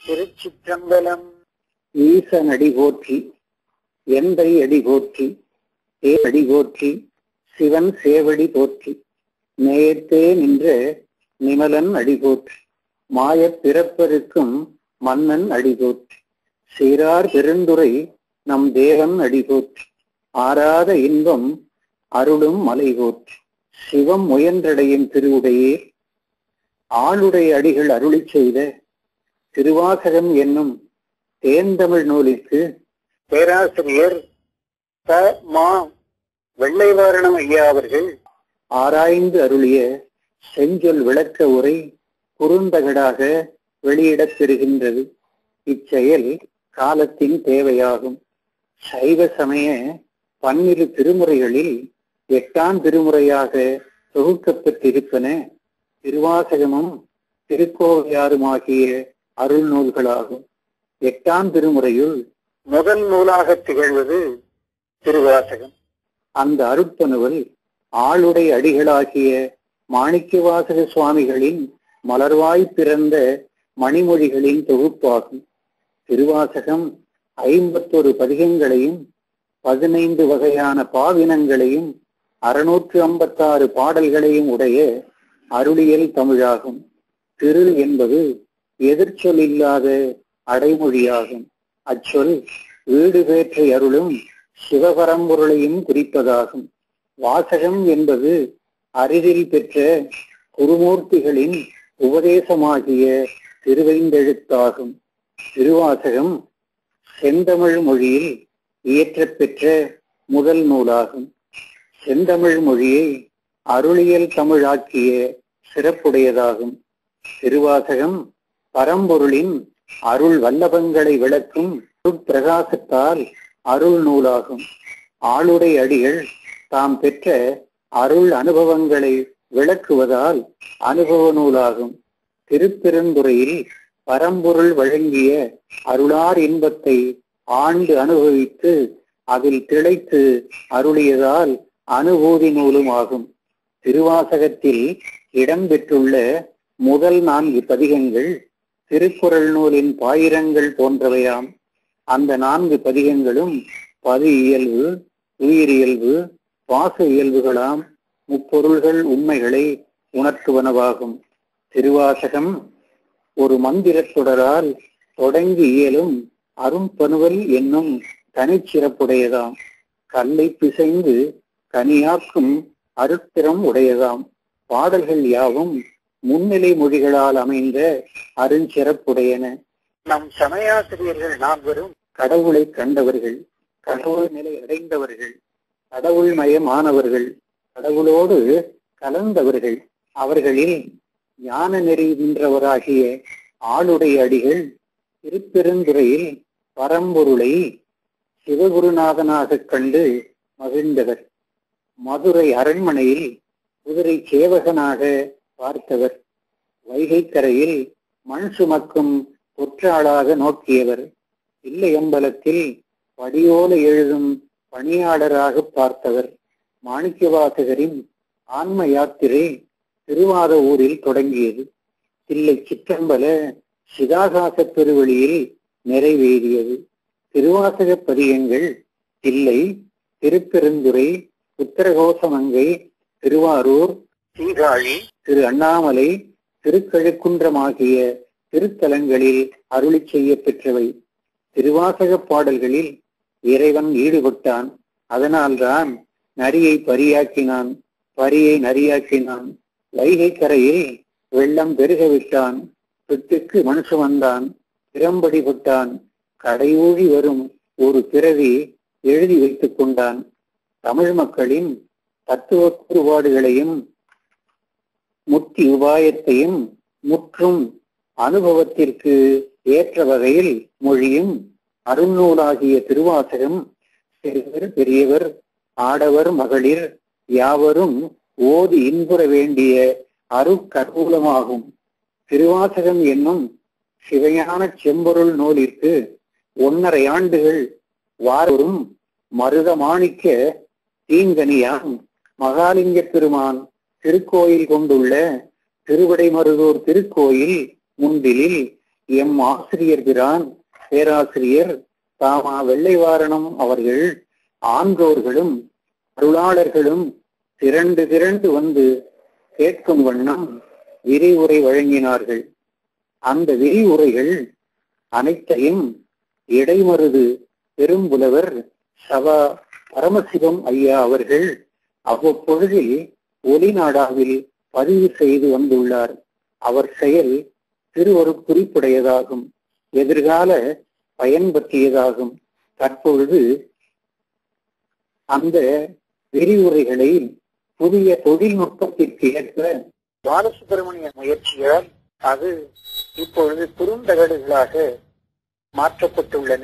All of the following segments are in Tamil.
திருச்சிற்றம்பலம். ஈசன் அடி போற்றி, எந்தை அடி போற்றி, அடி போற்றி, சிவன் சேவடி போற்றி, நேயத்தே நின்ற நிமலன் அடி போற்றி, மாயப் பிறப்பருக்கும் மன்னன் அடி போற்றி, சீரார் பெருந்துரை நம் தேவன் அடி போற்றி, ஆராத இன்பம் அருளும் மலை போற்றி, சிவம் முயன்றடையும் திருவுடையே ஆளுடைய அடிகள் அருளி செய்த திருவாசகம் என்னும் தேந்தமிழ் நூலுக்கு பேராசிரியர் த. மா. வெள்ளைவாரணம் ஐயா அவர்கள் ஆராய்ந்து அருளிய செஞ்சொல் விளக்க உரை குறுந்தகடாக வெளியிடப் பெறுகின்றது. இச்செயல் காலத்தின் தேவையாகும். சைவ சமய 12 திருமுறைகளில் 8ஆம் திருமுறையாக தொகுக்கப்பட்டிருப்பன திருவாசகமும் திருக்கோவையாருமாகிய அருள் நூல்களாகும். 8ஆம் திருமுறையுள் முதல் நூலாக திகழ்வது திருவாசகம். அந்த அருட்பணுவல் ஆளுடைய அடிகளாகிய மாணிக்கவாசக சுவாமிகளின் மலர்வாய் பிறந்த மணிமொழிகளின் தொகுப்பாகும். திருவாசகம் 51 பதிகங்களையும் 15 வகையான பாவினங்களையும் 656 பாடல்களையும் உடைய அருளியல் தமிழாகும். திரு என்பது எதிர்ச்சொல் இல்லாத அடைமொழியாகும். அச்சொல் வீடு பேற்றை அருளும் சிவபரம்பொருளையும் குறிப்பதாகும். வாசகம் என்பது அரிதில் பெற்ற குருமூர்த்திகளின் உபதேசமாகிய திருவைந்தெழுத்தாகும். திருவாசகம் செந்தமிழ் மொழியில் இயற்றப்பெற்ற முதல் நூலாகும். செந்தமிழ் மொழியை அருளியல் தமிழாக்கிய சிறப்புடையதாகும். திருவாசகம் பரம்பொருளின் அருள் வல்லபங்களை விளக்கும் பிரகாசத்தால் அருள் நூலாகும். ஆளுடைய அடிகள் தாம் பெற்ற அருள் அனுபவங்களை விளக்குவதால் அனுபவ நூலாகும். திருப்பெருந்துறையில் பரம்பொருள் வழங்கிய அருளார் இன்பத்தை ஆண்டு அனுபவித்து அதில் திளைத்து அருளியதால் அனுபூதி நூலும் ஆகும். திருவாசகத்தில் இடம்பெற்றுள்ள முதல் 4 பதிகங்கள் திருக்குறள் நூலின் பாயிரங்கள் போன்றவையாம். அந்த 4 பதிகங்களும் பதி இயல்பு, உயிரியல்பு, பாச இயல்புகளாம் முப்பொருள்கள் உண்மைகளை உணர்த்துவனவாகும். திருவாசகம் ஒரு மந்திரத் தொடரால் தொடங்கி இயலும் அரும்பணுவல் என்னும் தனிச்சிறப்புடையதாம். கல்லை பிசைந்து கனியாக்கும் அருட்திறம் உடையதாம். பாடல்கள் யாவும் முன்னிலை மொழிகளால் அமைந்த அருஞ்சிறப்புடையன. நம் சமயாசிரியர்கள் நால்வரும் கடவுளை கண்டவர்கள், கடவுள் நிலை அடைந்தவர்கள், கடவுள் மயமானவர்கள், கடவுளோடு கலந்தவர்கள். அவர்களில் ஞான நெறி நின்றவராகிய ஆளுடைய அடிகள் திருப்பெருந்துறையில் பரம்பொருளை சிவகுருநாதனாக கண்டு மகிழ்ந்தவர். மதுரை அரண்மனையில் குதிரை சேவகனாக பார்த்தவர். வைகை கரையில் மண் சுமக்கும் பொற்றாளாக நோக்கியவர். இல்லையம்பலத்தில் படியோல எழுதும் பணியாளராக பார்த்தவர். மாணிக்கவாசகரின் ஆன்ம யாத்திரை திருவாத ஊரில் தொடங்கியது. தில்லை சிற்றம்பல சிதாகாச பெருவெளியில் நிறைவேறியது. திருவாசக பதிகங்கள் தில்லை, திருப்பெருந்துறை, உத்தரகோசமங்கை, திருவாரூர், சீர்காழி, திரு அண்ணாமலை, திருக்கழுக்குன்றம் ஆகிய திருத்தலங்களில் அருளி செய்ய பெற்றவை. திருவாசக பாடல்களில் இறைவன் ஈடுபட்டான். அதனால்தான் நரியை பரியாக்கினான், பரியை நரியாக்கினான். வைகை கரையில் வெள்ளம் பெருக விட்டான். பெட்டுக்கு மண் சுமந்தான், திறம்படி விட்டான். கடையூழி வரும் ஒரு பிறவி எழுதி வைத்துக் கொண்டான். தமிழ் மக்களின் தத்துவ கூறுபாடுகளையும் முக்தி உபாயத்தையும் முற்றும் அனுபவத்திற்கு ஏற்ற வகையில் மொழியும் அருநூலாகிய திருவாசகம் சிறுவர் பெரியவர் ஆடவர் மகளிர் யாவரும் ஓதி இன்புற வேண்டிய அருட்கருவூலமாகும். திருவாசகம் என்னும் சிவையான செம்பொருள் நூலிற்கு 1.5 ஆண்டுகள் வாரும் மருத மாணிக்க தீங்கனியாம் மகாலிங்க பெருமான் திருக்கோயில் கொண்டுள்ள திருவிடைமருதூர் திருக்கோயில் முன்பிலில் எம் ஆசிரியர் பிரான் பேராசிரியர் தாமா வெள்ளைவாரணம் அவர்கள் ஆன்றோர்களும் அருளாளர்களும் திரண்டு திரண்டு வந்து கேட்கும் வண்ணம் விரிவுரை வழங்கினார்கள். அந்த விரிவுரைகள் அனைத்தையும் இடைமருது பெரும்புலவர் சவா பரமசிவம் ஐயா அவர்கள் அவ்வப்பொழுதில் ஒலிநாடாவில் பதிவு செய்து வந்துள்ளார். அவர் செயல் திருவரு குறிப்புடையதாகும், எதிர்கால பயன் பற்றியதாகும். தற்பொழுது அந்த விரிவுரைகளை புதிய தொழில்நுட்பத்திற்கு ஏற்ப பாலசுப்பிரமணிய முயற்சியால் அது இப்பொழுது குறுந்தகடுகளாக மாற்றப்பட்டுள்ளன.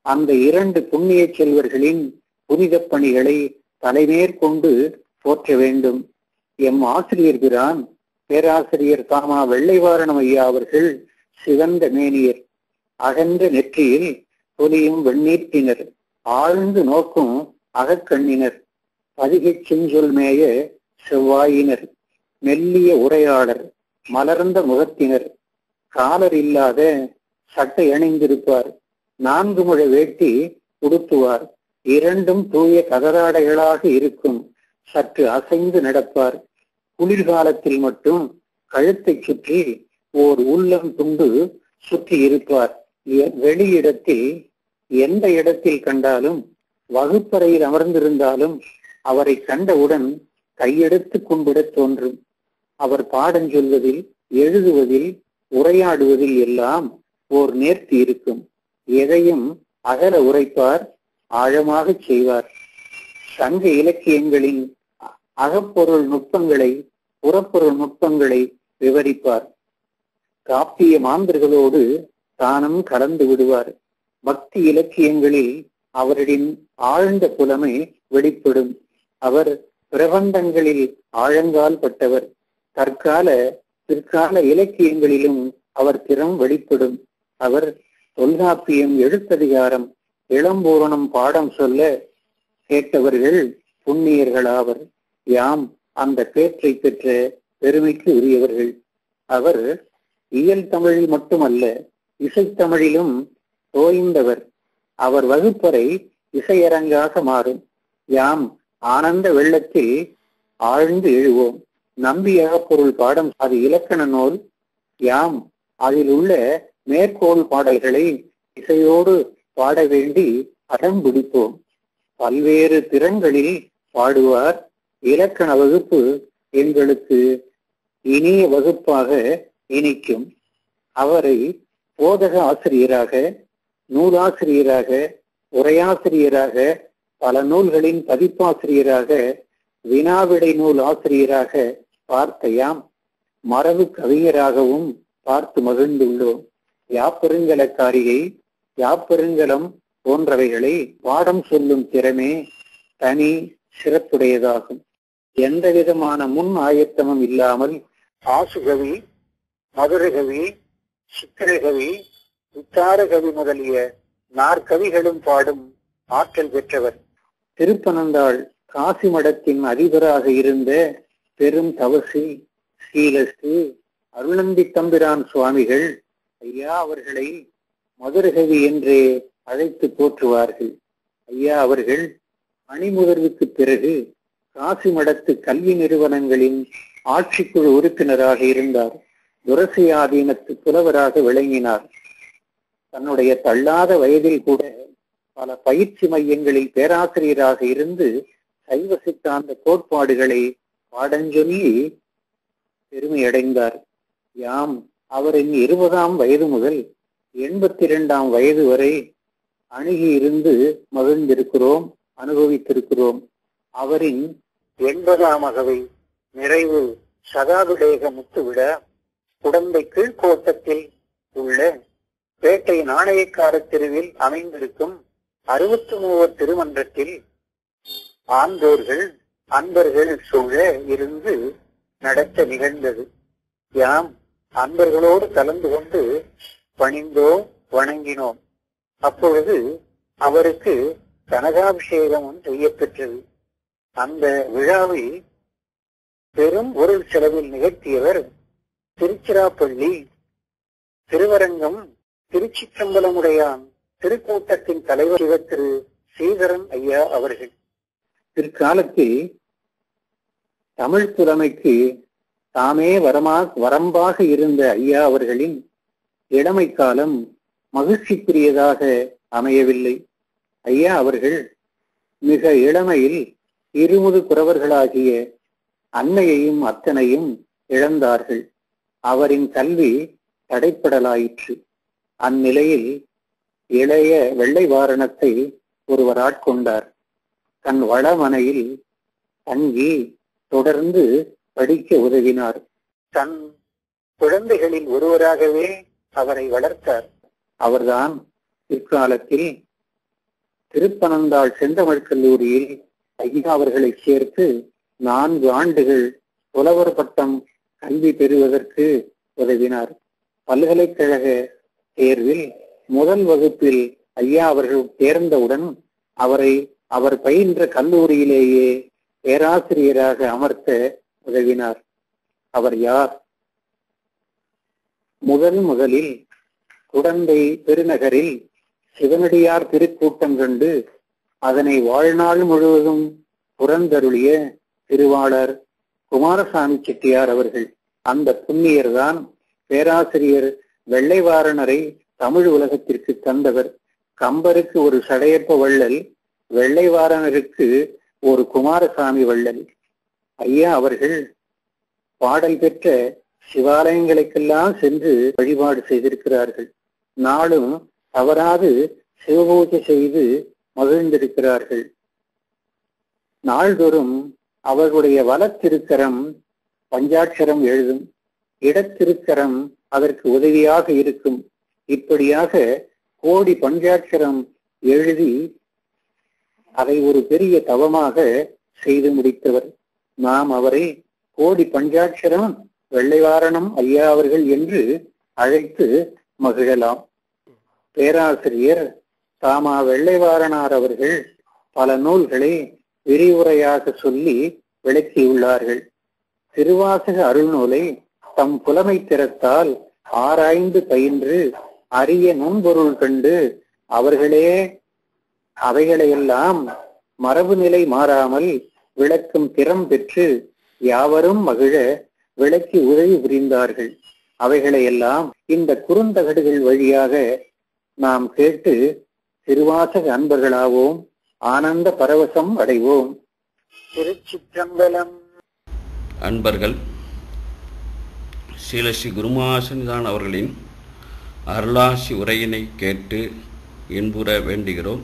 அந்த இரண்டு புண்ணிய செல்வர்களின் புனித பணிகளை தலைமேற்கொண்டு போற்ற வேண்டும். எம் ஆசிரியர் பிரான் பேராசிரியர் தாமா வெள்ளைவாரணம் ஐயா அவர்கள் சிவந்த மேனியர், அகன்ற நெற்றியில் தொலியும் வெண்ணீற்றினர், ஆழ்ந்து நோக்கும் அகக்கண்ணினர், பதிகை செஞ்சொல் மேய செவ்வாயினர், மெல்லிய உரையாளர், மலர்ந்த முகத்தினர், காலர் இல்லாத சட்டை அணிந்திருப்பார், 4 முழ வேட்டி உடுத்துவார், இரண்டும் தூய கதராடைகளாக இருக்கும், சற்று அசைந்து நடப்பார், குளிர்காலத்தில் மட்டும் கழுத்தை சுற்றி ஓர் உள்ளம் துண்டு சுற்றி இருப்பார். வெளியிடத்தில் எந்த இடத்தில் கண்டாலும், வகுப்பறையில் அமர்ந்திருந்தாலும் அவரை கண்டவுடன் கையெடுத்து கும்பிட தோன்றும். அவர் பாடஞ்சொல்வதில், எழுதுவதில், உரையாடுவதில் எல்லாம் ஓர் நேர்த்தி இருக்கும். எதையும் அகல உரைப்பார், ஆழமாக செய்வார். சங்க இலக்கியங்களின் அகப்பொருள் நுட்பங்களை, புறப்பொருள் நுட்பங்களை விவரிப்பார். காப்பிய மாந்தர்களோடு தானும் கலந்து விடுவார். பக்தி இலக்கியங்களில் அவரின் ஆழ்ந்த புலமை வெளிப்படும். அவர் பிரபந்தங்களில் ஆழங்கால் பட்டவர். தற்கால பிற்கால இலக்கியங்களிலும் அவர் திறம் வெளிப்படும். அவர் தொல்காப்பியம், எழுத்ததிகாரம், இளம்பூரணம் பாடம் சொல்ல கேட்டவர்கள் புண்ணியர்களாவர். யாம் அந்த பேற்றை பெற்ற பெருமைக்கு உரியவர்கள். அவர் இயல் தமிழில் மட்டுமல்ல, இசைத்தமிழிலும் தோய்ந்தவர். அவர் வகுப்பறை இசையரங்காக மாறும். யாம் ஆனந்த வெள்ளத்தில் ஆழ்ந்து எழுவோம். நம்பியாக பொருள் பாடம் அது இலக்கண நூல். யாம் அதில் உள்ள மேற்கோள் பாடல்களை இசையோடு பாட வேண்டி அடம் பிடிப்போம். பல்வேறு திறன்களில் பாடுவார். இலக்கண வகுப்பு எங்களுக்கு இனிய வகுப்பாக இனிக்கும். அவரை போதக ஆசிரியராக, நூலாசிரியராக, உரையாசிரியராக, பல நூல்களின் பதிப்பாசிரியராக, வினாவிடை நூல் ஆசிரியராக பார்த்த யாம் மரபு கவிஞராகவும் பார்த்து மகிழ்ந்துள்ளோம். யாப்பெருங்கலக்காரிகை, யாப்பெருங்கலம் போன்றவைகளை பாடம் சொல்லும் திறமே தனி சிறப்புடையதாகும். எந்த விதமான முன் ஆயத்தமும் இல்லாமல் ஆசுகவி, மதுரகவி, சித்திரகவி, வித்தாரகவி முதலிய நாற்கவிகளும் பாடும் ஆற்றல் பெற்றவர். திருப்பனந்தாள் காசி மடத்தின் அதிபராக இருந்த பெரும் தவசி ஸ்ரீலஸ்ரீ அருளந்தி தம்பிரான் சுவாமிகள் ஐயா அவர்களை மதுரகவி என்றே அழைத்து போற்றுவார்கள். ஐயா அவர்கள் அணிமுதர்வுக்கு பிறகு காசி மடத்து கல்வி நிறுவனங்களின் ஆட்சிக்குழு உறுப்பினராக இருந்தார். துரசியாதீனத்து புலவராக விளங்கினார். தன்னுடைய தள்ளாத வயதில் கூட பல பயிற்சி மையங்களில் பேராசிரியராக இருந்து சைவ சித்தாந்த கோட்பாடுகளை பாடஞ்சொல்லி பெருமையடைந்தார். யாம் அவரின் 20ஆம் வயது முதல் 82ஆம் வயது வரை அணுகி இருந்து மகிழ்ந்திருக்கிறோம், அனுபவித்திருக்கிறோம். அவரின் 80ஆம் அகவை நிறைவு சதாபிடேக முத்துவிட குடம்பை கீழ்கோட்டத்தில் உள்ள பேட்டை நாணயக்கார தெருவில் அமைந்திருக்கும் 63 திருமன்றத்தில் ஆண்டோர்கள் அன்பர்கள் சூழ இருந்து நடத்த நிகழ்ந்தது. யாம் அன்பர்களோடு கலந்து கொண்டு பணிந்தோம், வணங்கினோம். அப்பொழுது அவருக்கு கனகாபிஷேகமும் செய்யப்பெற்றது. அந்த விழாவை பெரும் பொருள் செலவில் நிகழ்த்தியவர் திருச்சிராப்பள்ளி திருவரங்கம் திருச்சிற்றம்பலமுடையான் திருக்கூட்டத்தின் தலைவர் இவர் திரு ஸ்ரீதரன் ஐயா அவர்கள். பிற்காலத்தில் தமிழ் புலமைக்கு தாமே வரம்பாக இருந்த ஐயா அவர்களின் இளமை காலம் மகிழ்ச்சிக்குரியதாக அமையவில்லை. ஐயா அவர்கள் மிக இளமையில் இருமுது குறவர்களாகிய அன்னையையும் அத்தனையும் இழந்தார்கள். அவரின் கல்வி தடைப்படலாயிற்று. அந்நிலையில் இளைய வெள்ளை வாரணத்தை ஒருவர் ஆட்கொண்டார். தன் வளமனையில் தங்கி தொடர்ந்து படிக்க உதவினார். தன் குழந்தைகளில் ஒருவராகவே அவரை வளர்த்தார். அவர்தான் பிற்காலத்தில் திருப்பனந்தாள் செந்தமிழ் கல்லூரியில் ஐயா அவர்களை சேர்த்து 4 ஆண்டுகள் புலவர் பட்டம் கல்வி பெறுவதற்கு உதவினார். பல்கலைக்கழக தேர்வில் முதல் வகுப்பில் ஐயா அவர்கள் தேர்ந்தவுடன் அவரை அவர் பயின்ற கல்லூரியிலேயே பேராசிரியராக அமர்த்த உதவினார். அவர் யார்? முதலில் குடந்தை பெருநகரில் சிவனடியார் திருக்கூட்டம் கண்டு அதனை வாழ்நாள் முழுவதும் புறந்தருளிய திருவாளர் குமாரசாமி செட்டியார் அவர்கள். அந்த புண்ணியர்தான் பேராசிரியர் வெள்ளைவாரணரை தமிழ் உலகத்திற்கு தந்தவர். கம்பருக்கு ஒரு சடையப்ப வள்ளல், வெள்ளைவாரணருக்கு ஒரு குமாரசாமி வள்ளல். ஐயா அவர்கள் பாடல் பெற்ற சிவாலயங்களுக்கெல்லாம் சென்று வழிபாடு செய்திருக்கிறார்கள். நாளும் தவறாது சிவபூஜை செய்து மகிழ்ந்திருக்கிறார்கள். நாள்தோறும் அவர்களுடைய வலத்திருக்கரம் பஞ்சாட்சரம் எழுதும், இடத்திருக்கரம் அதற்கு உதவியாக இருக்கும். இப்படியாக கோடி பஞ்சாட்சரம் எழுதி அதை ஒரு பெரிய தவமாக செய்து முடித்தவர். நாம் அவரை கோடி பஞ்சாட்சரம் வெள்ளைவாரணம் ஐயா அவர்கள் என்று அழைத்து மகிழலாம். பேராசிரியர் தாமா வெள்ளைவாரணார் அவர்கள் பல நூல்களை விரிவுரையாக சொல்லி விளக்கியுள்ளார்கள். திருவாசக அருள்நூலை தம் புலமை திறத்தால் ஆராய்ந்து பயின்று அரிய நுண்பொருள் கண்டு அவர்களே அவைகளையெல்லாம் மரபு நிலை மாறாமல் விளக்கும் திறம் பெற்று யாவரும் மகிழ விளக்கி உதவி புரிந்தார்கள். அவைகளையெல்லாம் இந்த குறுந்தகடுகள் வழியாக நாம் கேட்டு திருவாசக அன்பர்களாவோம், ஆனந்த பரவசம் அடைவோம். திருச்சிற்றம்பலம். அன்பர்கள் ஸ்ரீ குருமாசனிதான் அவர்களின் அருளாசி உரையினை கேட்டு இன்புற வேண்டுகிறோம்.